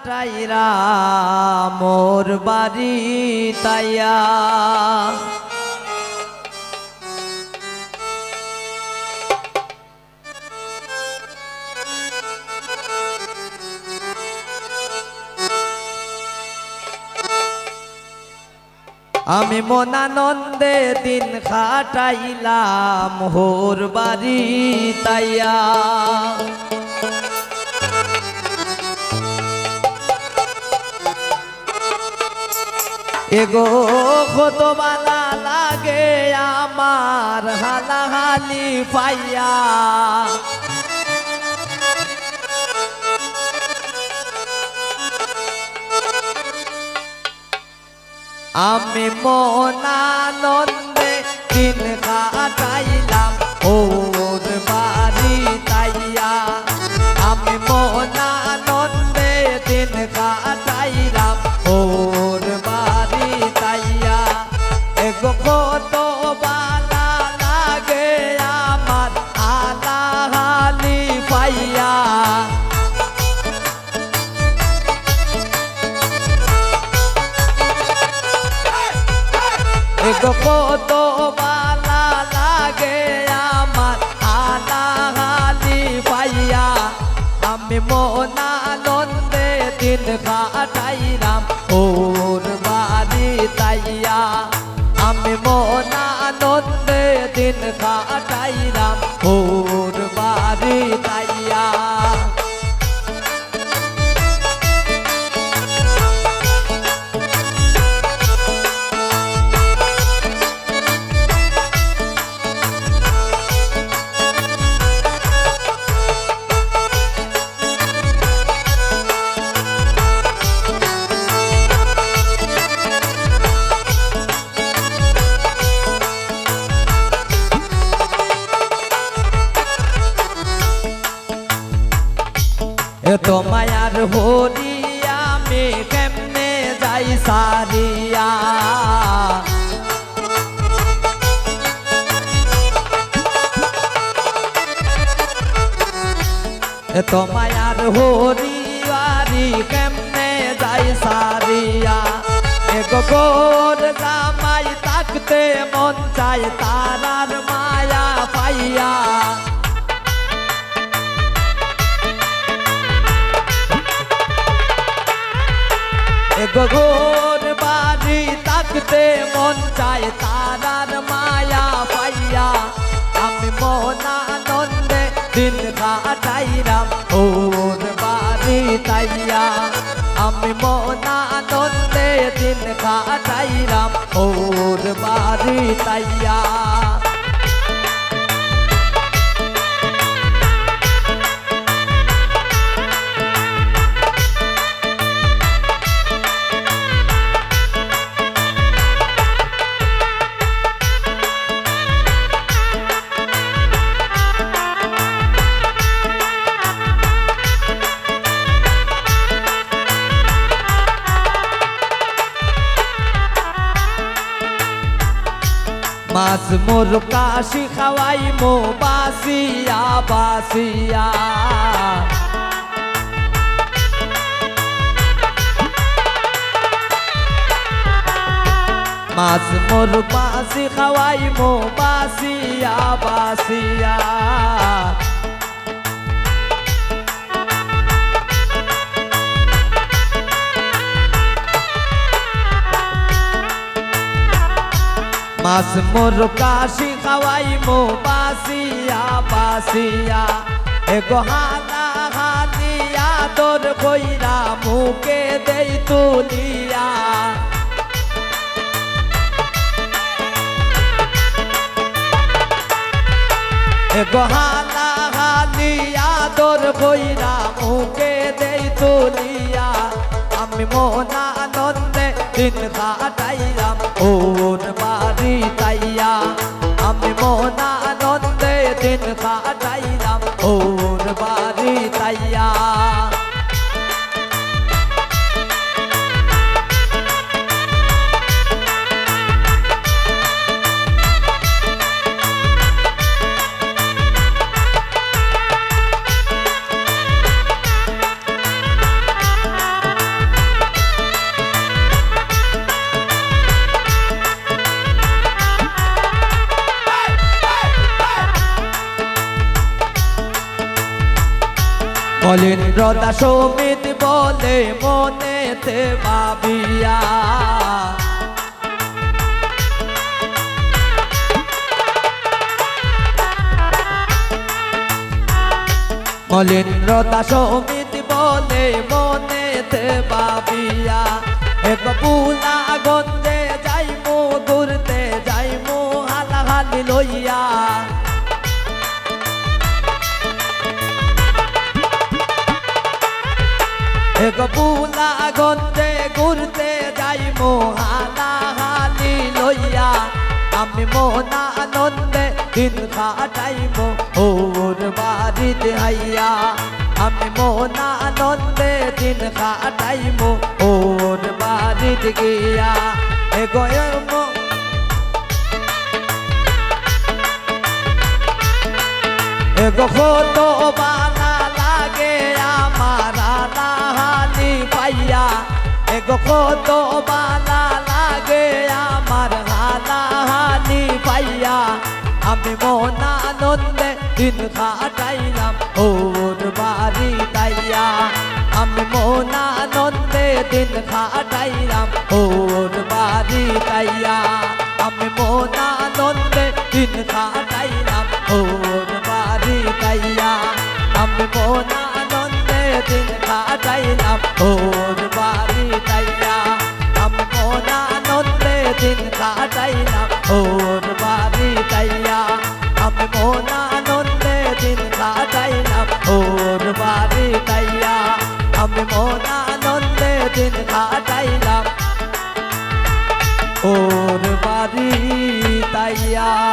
কাটাইরা মোর বাড়ি তাইয়া আমি মনানন্দে দিন কাটাইলাম মোর বাড়ি তাইয়া এগো কত বালা লাগে আমার হালাহালি পাইয়া আমি মনানন্দে দিন কাটাইলাম ওর বাড়ি তাইয়া আমি মনানন্দে দিন কাটাইলাম ওর বাড়ি তাইয়া এগো কত বালা লাগে আমার হালাহালি পাইয়া এগো কত বালা লাগে আমার হালাহালি পাইয়া আমি মনানন্দে দিন কাটাইলাম ওর বাড়ি তাইয়া আমি মনানন্দে দিন কাটাইলাম ওর বাড়ি তাইয়া তো মায়ার হরি আমি কেমনে যাই সারিয়া তো মায়ার হরি আরি কেমনে যাই সারিয়া এগো গোর জামাই তাকতে মন চায় তারার মায়া পাইয়া গোর বাড়ি তাকতে মন চায় তারার মায়া পাইয়া আমি মনানন্দে দিন কাটাইলাম ওর বাড়ি তাইয়া আমি মনানন্দে দিন কাটাইলাম ওর বাড়ি তাইয়া মাছ মোর কাশি খাওয়াই মো বাসিয়া বাসিয়া মাছ মোর বাসি খাওয়াই মো বাসিয়া বাসিয়া মাছ মোর কাশি খাওয়াই মো বাসিয়া বাসিয়া এগো হালা হালিয়া তোর কইরা মুখে দেই তুলিয়া এগো হালা হালিয়া তোর কইরা মুখে দেই তুলিয়া আমি মনানন্দে দিন কাটাইলাম ওর বাড়ি তাইয়া আমি মনানন্দে দিন কাটাইলাম ওর বাড়ি তাইয়া রদা সমিত বলে মনেতে ভাবিয়া মলিন্দ্রতা সমিত বলে মনেতে ভাবিয়া এক পুলা গন্ধে যাইমু ঘুরতে যাইমু হালাহালি লইয়া এক পুলা গন্ধে ঘুরতে যাইমু হালাহালি লইয়া আমি মন আনন্দে দিন কাটাইমু ওর বাড়িতে হাইয়া আমি মন আনন্দে দিন কাটাইমু ওর বাড়িতে গিয়া এগোয়মু এগো কত বালা লাগে আমার হালাহালি পাইয়া এগো কত বালা লাগে আমার হালাহালি পাইয়া আমি মন আনন্দে দিন কাটাইলাম ওর বাড়ি তাইয়া আমি মন আনন্দে দিন কাটাইলাম ওর বাড়ি তাইয়া আমি মন আনন্দে দিন কাটাইলাম ওর বাড়ি তাইয়া আমি মন আনন্দে দিন কাটাইলাম ওর বাড়ি তাইয়া আমি মন আনন্দে দিন কাটাইলাম ওর বাড়ি তাইয়া আমি মন আনন্দে দিন কাটাইলাম ওর বাড়ি তাইয়া আমি মন আনন্দে দিন কাটাইলাম ওর বাড়ি তাইয়া।